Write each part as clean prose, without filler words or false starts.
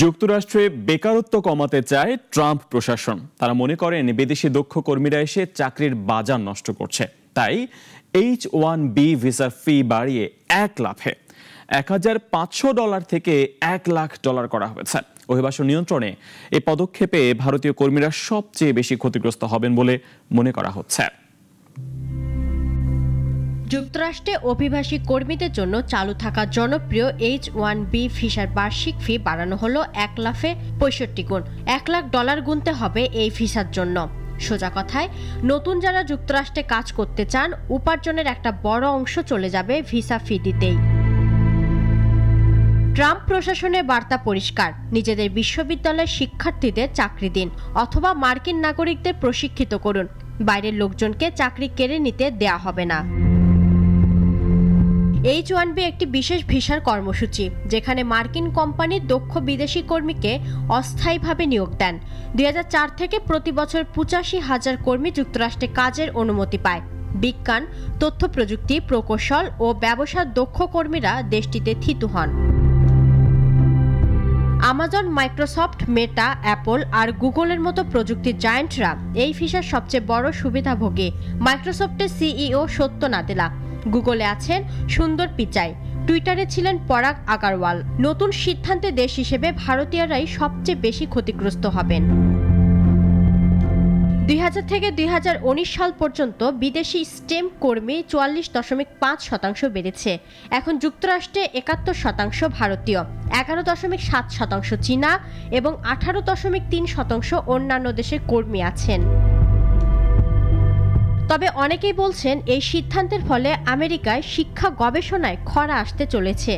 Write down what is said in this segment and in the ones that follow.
যুক্তরাষ্ট্রে বেকারত্ব কমাতে চায় ট্রাম্প প্রশাসন। তারা মনে করেন বিদেশি দক্ষ কর্মীরা এসে চাকরির বাজার নষ্ট করছে। তাই H-1B ভিসার ফি বাড়িয়ে এক লাফে $1,500 থেকে $1 লাখ করা হয়েছে। অভিবাসন নিয়ন্ত্রণে এই পদক্ষেপে ভারতীয় কর্মীরা সবচেয়ে বেশি ক্ষতিগ্রস্ত হবেন বলে মনে করা হচ্ছে। যুক্তরাষ্ট্রে অভিবাসী কর্মীদের জন্য চালু থাকা জনপ্রিয় H-1B ভিসার বার্ষিক ফি বাড়ানো হলো 1 লাফে 65 গুণ। $1 লাখ গুনতে হবে এই ভিসার জন্য। সোজা কথায়, নতুন যারা যুক্তরাষ্ট্রে কাজ করতে চান, উপার্জনের একটা বড় অংশ চলে যাবে ভিসা ফি দিতেই। ট্রাম্প প্রশাসনের বার্তা পরিষ্কার: নিজেদের বিশ্ববিদ্যালয়ের শিক্ষার্থীদের চাকরি দিন অথবা মার্কিন নাগরিকদের প্রশিক্ষিত করুন। বাইরের লোকজনকে চাকরি কেড়ে নিতে দেয়া হবে না। H-1B একটি বিশেষ ভিসার কর্মসূচি, যেখানে মার্কিন কোম্পানি দক্ষ বিদেশি কর্মীকে অস্থায়ীভাবে নিয়োগ দেন। 2004 থেকে প্রতি বছর 85,000 কর্মী যুক্তরাষ্ট্রে কাজের অনুমতি পায়। বিজ্ঞান, তথ্য প্রযুক্তি, প্রকৌশল ও ব্যবসার দক্ষ কর্মীরা দেশটিতে থিতু হন। আমাজন, মাইক্রোসফট, মেটা, অ্যাপল আর গুগলের মতো প্রযুক্তির জায়ান্টরা এই ভিসার সবচেয়ে বড় সুবিধাভোগী। মাইক্রোসফটের সিইও সত্য নাদেলা, গুগলে আছেন সুন্দর পিচাই, টুইটারে ছিলেন পরাগ আগারওয়াল। নতুন সিদ্ধান্তে দেশ হিসেবে ভারতীয়রাই সবচেয়ে বেশি ক্ষতিগ্রস্ত হবেন। 2000 থেকে 2019 সাল পর্যন্ত বিদেশি স্টেম কর্মী 44.5% বেড়েছে। এখন যুক্তরাষ্ট্রে 71% ভারতীয়, 11.7% চীনা এবং 18.3% অন্যান্য দেশের কর্মী আছেন। তবে অনেকেই বলছেন এই সিদ্ধান্তের ফলে আমেরিকায় শিক্ষা গবেষণায় খরা আসতে চলেছে।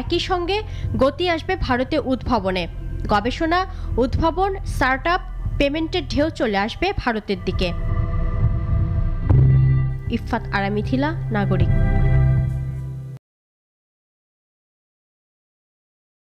একই সঙ্গে গতি আসবে ভারতে উদ্ভাবনে। গবেষণা, উদ্ভাবন, স্টার্টআপ, পেমেন্টের ঢেউ চলে আসবে ভারতের দিকে। ইফফাত আরা মিথিলা, নাগরিক।